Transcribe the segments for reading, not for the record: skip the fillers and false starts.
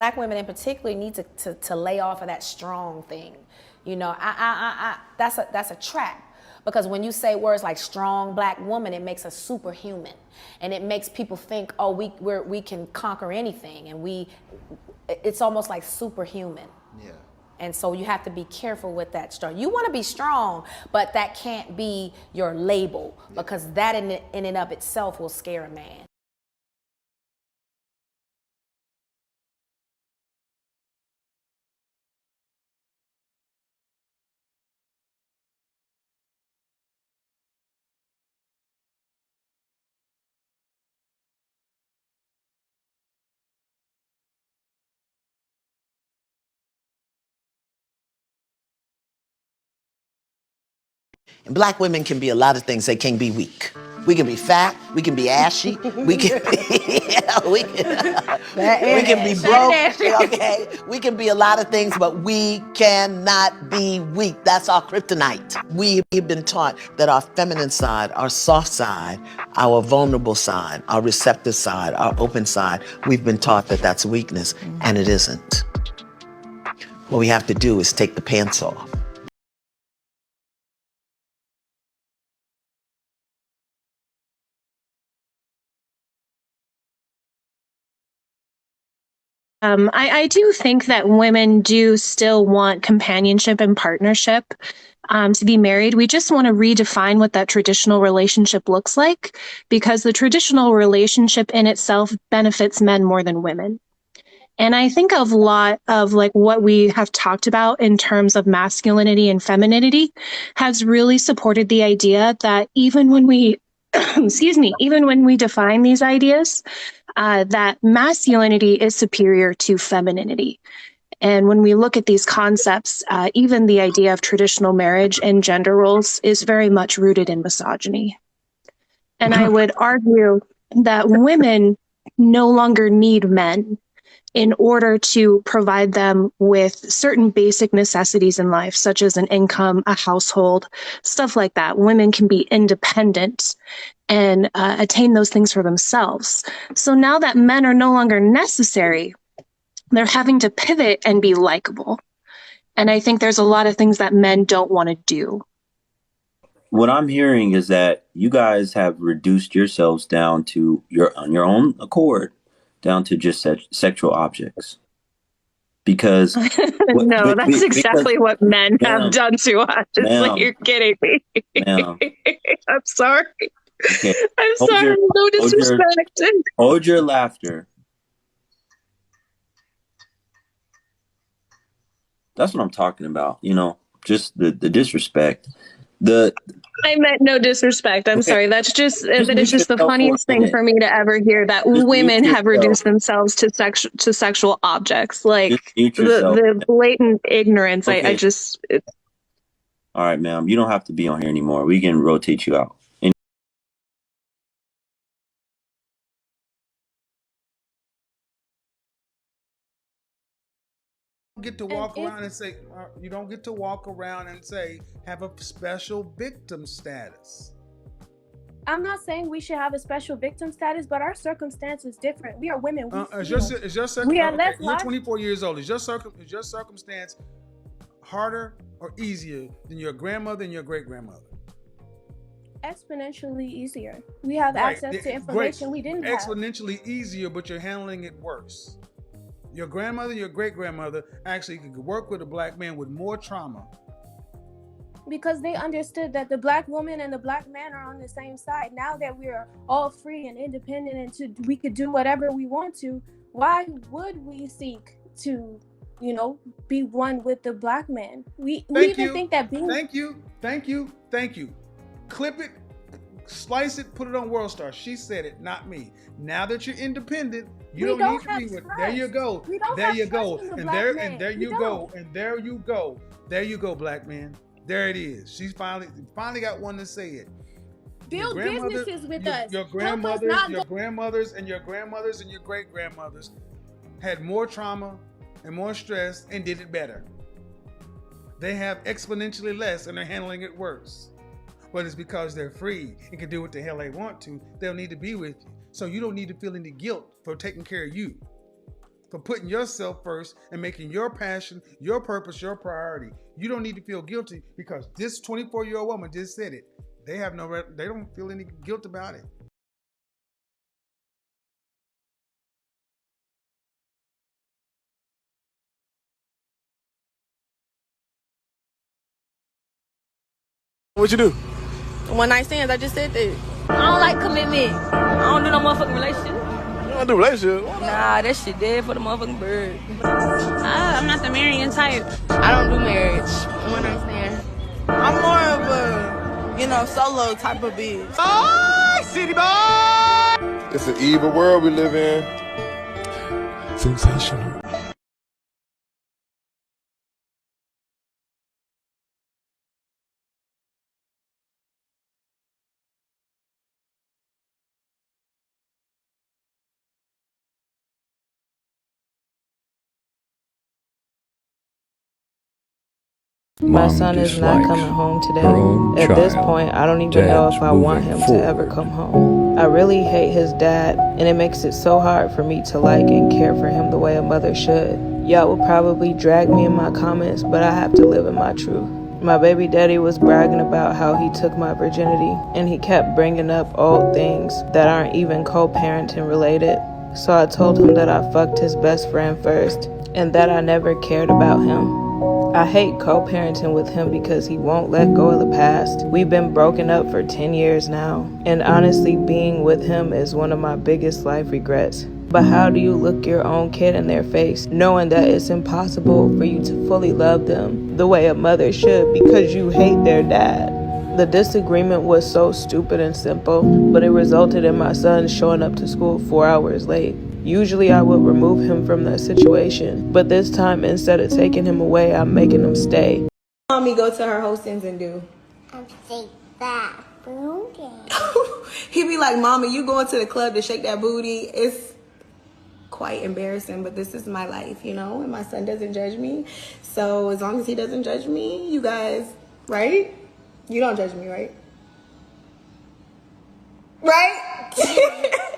Black women in particular need to lay off of that strong thing. You know, that's a trap. Because when you say words like strong black woman, it makes us superhuman, and it makes people think, oh, we can conquer anything, and it's almost like superhuman. Yeah. And so you have to be careful with that strong. You want to be strong, but that can't be your label, because that in and of itself will scare a man. And black women can be a lot of things. They can be weak. We can be fat. We can be ashy. We can we can be broke. Okay, we can be a lot of things, but we cannot be weak. That's our kryptonite. We've been taught that our feminine side, our soft side, our vulnerable side, our receptive side, our open side, we've been taught that that's weakness, and it isn't. What we have to do is take the pants off. I do think that women do still want companionship and partnership, to be married. We just want to redefine what that traditional relationship looks like, because the traditional relationship in itself benefits men more than women. And I think of a lot of like what we have talked about in terms of masculinity and femininity has really supported the idea that even when we, even when we define these ideas, that masculinity is superior to femininity. And when we look at these concepts, even the idea of traditional marriage and gender roles is very much rooted in misogyny. And I would argue that women no longer need men in order to provide them with certain basic necessities in life, such as an income, a household, stuff like that. Women can be independent and attain those things for themselves. So now that men are no longer necessary, they're having to pivot and be likable. And I think there's a lot of things that men don't want to do. What I'm hearing is that you guys have reduced yourselves down to on your own accord, down to just sexual objects. Because no, that's exactly what men have done to us. It's like, you're kidding me. I'm sorry. Okay. I'm sorry. No disrespect. Hold your laughter. That's what I'm talking about. You know, just the disrespect. I meant no disrespect. I'm sorry. That's just that is just the funniest thing for me to ever hear, that women have reduced themselves to sexual objects. Like the blatant ignorance. Okay. I just. All right, ma'am. You don't have to be on here anymore. We can rotate you out. Get to walk around and say, you don't get to walk around and say, have a special victim status. I'm not saying we should have a special victim status, but our circumstance is different. We are women. Is your we are less you're 24 years old. Is your circumstance harder or easier than your grandmother and your great grandmother? Exponentially easier. We have access to information we didn't have. Exponentially easier, but you're handling it worse. Your grandmother and your great grandmother actually could work with a black man with more trauma. Because they understood that the black woman and the black man are on the same side. Now that we're all free and independent and we could do whatever we want to, why would we seek to, be one with the black man? We even think that being... Thank you. Clip it, slice it, put it on World Star. She said it, not me. Now that you're independent, you don't need to be with. There you go. There you go. And there you go, black man. There it is. She's finally got one to say it. Build businesses with us. Your grandmothers and your great grandmothers had more trauma and more stress and did it better. They have exponentially less and they're handling it worse. But it's because they're free and can do what the hell they want to. They'll need to be with you. So you don't need to feel any guilt for taking care of you. for putting yourself first and making your passion, your purpose, your priority. You don't need to feel guilty because this 24-year-old woman just said it. They don't feel any guilt about it. What you do? One night stands, I just said that. I don't like commitment. I don't do no motherfucking relationship. You don't do relationship? Nah, that shit dead for the motherfucking bird. I'm not the marrying type. I don't do marriage. One night stand. I'm more of a, solo type of bitch. Oh, city boy! It's an evil world we live in. Sensational. My son is not coming home today. At this point, I don't even know if I want him to ever come home. I really hate his dad, and it makes it so hard for me to like and care for him the way a mother should. Y'all will probably drag me in my comments, but I have to live in my truth. My baby daddy was bragging about how he took my virginity, and he kept bringing up old things that aren't even co-parenting related. So I told him that I fucked his best friend first, and that I never cared about him. I hate co-parenting with him because he won't let go of the past. We've been broken up for 10 years now, and honestly, being with him is one of my biggest life regrets. But how do you look your own kid in their face, knowing that it's impossible for you to fully love them the way a mother should because you hate their dad? The disagreement was so stupid and simple, but it resulted in my son showing up to school 4 hours late. Usually I would remove him from that situation, but this time instead of taking him away, I'm making him stay. Mommy go to her hostings and do? Shake that booty. He be like, Mommy, you going to the club to shake that booty? It's quite embarrassing, but this is my life, and my son doesn't judge me. So as long as he doesn't judge me, you guys, right? You don't judge me, right? Right?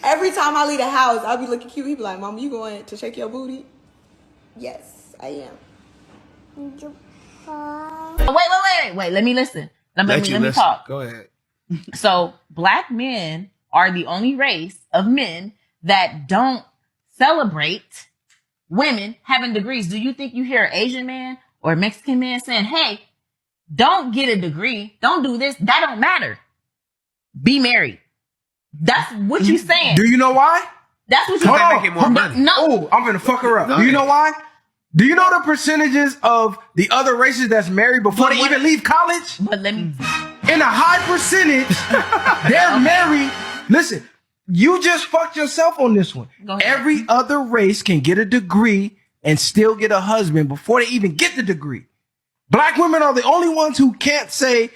Every time I leave the house, I'll be looking cute. He be like, Mom, you going to shake your booty? Yes, I am. Wait. Let me listen. Let me talk. Go ahead. So black men are the only race of men that don't celebrate women having degrees. Do you think you hear an Asian man or a Mexican man saying, hey, don't get a degree, don't do this, that don't matter, be married? That's what you saying. Do you know why? That's what you saying. Making more money. No. Oh, I'm gonna fuck her up. No. Do you know why? Do you know the percentages of the other races that's married before they even leave college? But let me. In a high percentage, they're married. Listen, you just fucked yourself on this one. Every other race can get a degree and still get a husband before they even get the degree. Black women are the only ones who can't say,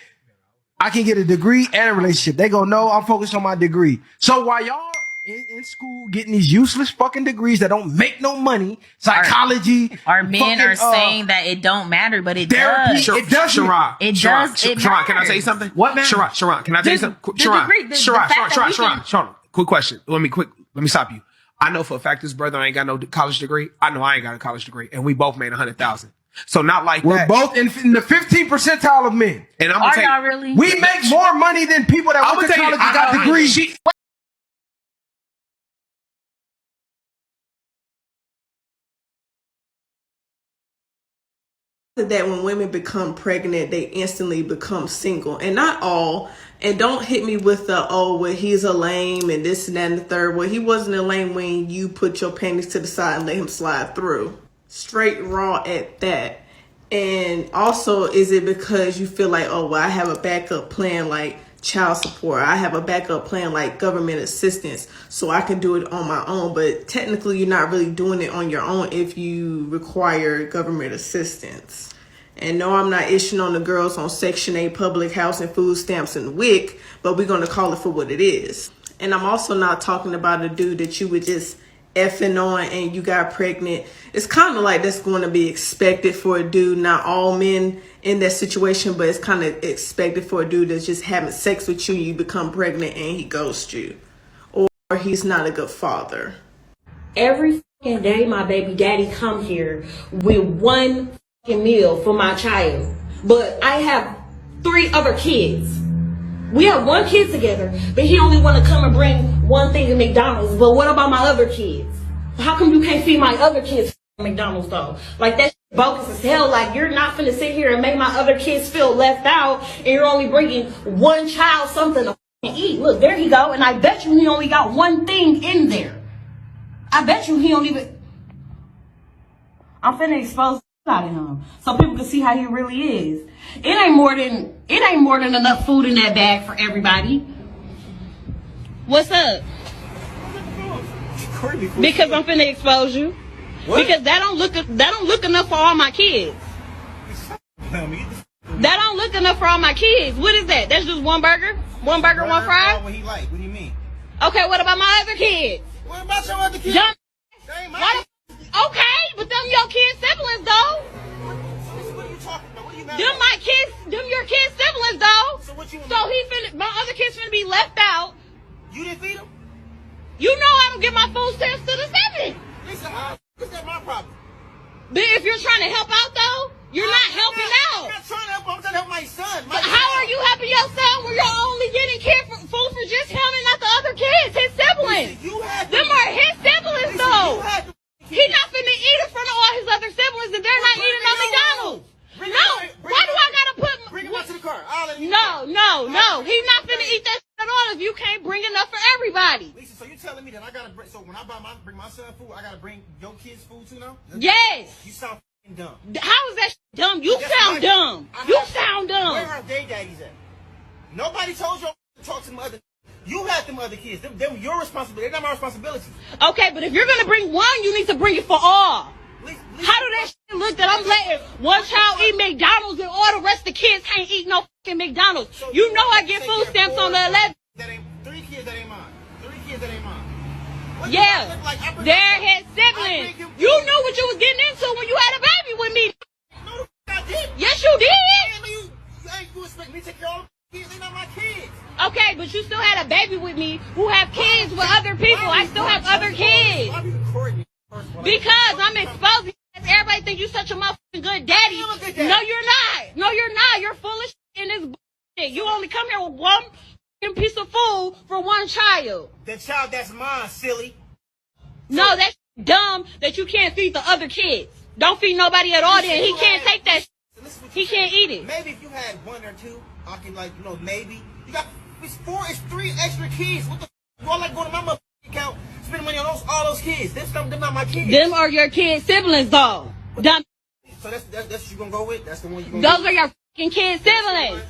I can get a degree and a relationship. They go, no, I'm focused on my degree. So while y'all in school getting these useless fucking degrees that don't make no money, psychology. Our men are saying that it don't matter, but it therapy, does. It does. Sharon, it does. Sharon, can I tell you something? What, man? Sharon, can I tell you something? Sharon, quick question. Let me stop you. I know for a fact this brother ain't got no college degree. I know I ain't got a college degree, and we both made 100,000. So not like we're that. both in the 15th percentile of men. And I'm gonna y'all really? We make more money than people that went to college and got degrees. That when women become pregnant, they instantly become single, and not all. And don't hit me with the, oh, well, he's a lame and this and that and the third. Well, he wasn't a lame when you put your panties to the side and let him slide through. Straight raw at that. And also, is it because you feel like, oh, well, I have a backup plan like child support. I have a backup plan like government assistance, so I can do it on my own. But technically, you're not really doing it on your own if you require government assistance. And no, I'm not issuing on the girls on Section 8 public housing, food stamps, and WIC, but we're going to call it for what it is. And I'm also not talking about a dude that you would just effing on and you got pregnant. It's kind of like that's going to be expected for a dude. Not all men in that situation, but it's kind of expected for a dude that's just having sex with you, you become pregnant and he ghosts you. Or he's not a good father. Every fucking day my baby daddy come here with one fucking meal for my child. But I have 3 other kids. We have 1 kid together, but he only want to come and bring one thing to McDonald's. But what about my other kids? How come you can't feed my other kids McDonald's though? Like that's bogus as hell. Like you're not finna sit here and make my other kids feel left out, and you're only bringing one child something to eat. Look, there he go, and I bet you he only got one thing in there. I bet you he don't even. I'm finna expose out of him so people can see how he really is. It ain't more than enough food in that bag for everybody. What's up? Because I'm finna expose you. What? Because that don't look enough for all my kids. That don't look enough for all my kids. What is that? That's just one burger? One burger, one fry? What he like? What do you mean? Okay, what about my other kids? What about your other kids? Okay, but them your kids' siblings though. What are you talking about? What are you mad Them my kids, them your kids' siblings though. So my other kids finna be left out. You didn't feed them? You know I don't give my food stamps to the 7. Listen, how is that my problem? But if you're trying to help out though, you're not helping out. I'm not trying to help him, I'm trying to help my son. But how are you helping your son when you're only getting food for just him and not the other kids, his siblings? Listen, them are his siblings though. He's not finna eat in front of all his other siblings and they're not eating on McDonald's. Why do I gotta put... Bring him out to the car. No. He's not finna eat that shit at all if you can't bring enough for everybody. Lisa, so you're telling me that I gotta bring... So when I bring my son food, I gotta bring your kids food too now? Yes. You sound dumb. How is that dumb? You sound dumb. You sound dumb. Where are they daddies at? Nobody told you to talk to them other... You had them other kids. Them your responsibility. They're not my responsibility. Okay, but if you're gonna bring one, you need to bring it for all. How do that shit look that I'm letting one child eat McDonald's and all the rest of the kids can't eat no fucking McDonald's? So you know I get food stamps on the 11th. 3 kids that ain't mine. 3 kids that ain't mine. Yeah, they're his siblings. You knew what you was getting into when you had a baby with me. No, I did. Yes, you did. You expect me to take care of all the kids? They're not my kids. Okay, but you still had a baby with me who have kids with other people. I still have other kids. Because I'm exposing. Everybody think you such a motherfucking good daddy. No, you're not. No, you're not. You're full of shit in this bullshit. You only come here with one piece of food for one child. The child that's mine, silly. No, that's dumb that you can't feed the other kids. Don't feed nobody at all then. He can't take that shit. He can't eat it. Maybe if you had 1 or 2, I can maybe. You got, it's 3 extra kids. What the f***? You all like going to my motherfucking account, spending money on all those kids. Them not my kids. Them are your kids' siblings though. Dumb. So that's what you gonna go with? That's the one you gonna Those are your fucking kids' siblings.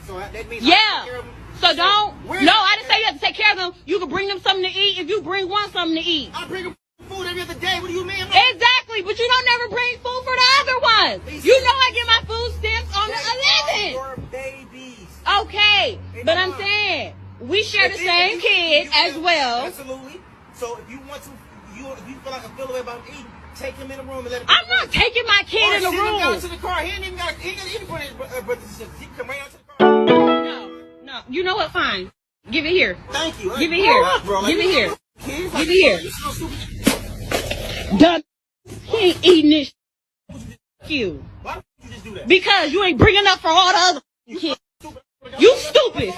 So that means yeah. So don't. No, I didn't say you have to take care of them. You can bring them something to eat if you bring one something to eat. I bring them food every other day. What do you mean? Exactly, but you don't never bring food for the other ones. You know I get my food stamps on the 11th. Your babies. Okay, but I'm saying we share the same kids as well. Absolutely. So if you want to, if you feel like I feel the way about eating, take him in the room and let him. I'm not taking my kid in the room. Down to the car. He ain't even got any for his brother. He come right out to the car. No. You know what? Fine. Give it here. Thank you. Give it here. Give it here. Give it here. Done. He ain't eating this. You. Why don't you just do that? Because you ain't bringing up for all the other kids. You stupid.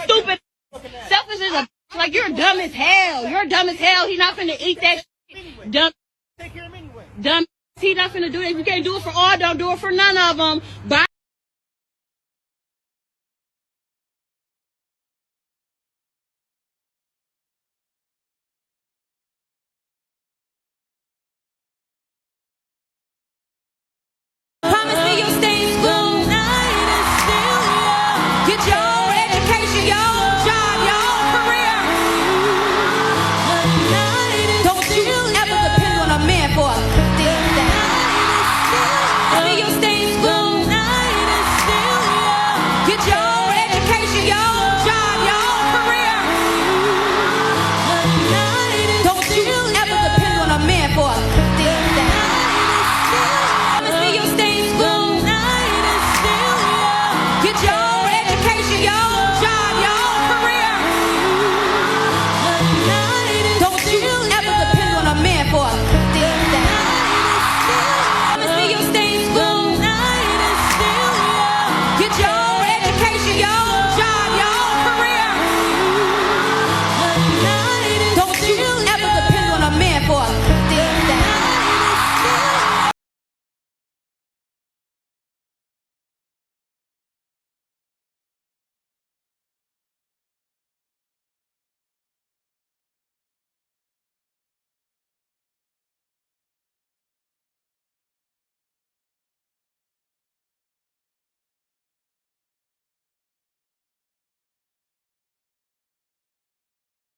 Selfish as a like you're dumb as hell. You're dumb as hell. He not finna eat that shit. Dumb. Take care of him anyway. Dumb. He not finna do that. If you can't do it for all, don't do it for none of them. Bye.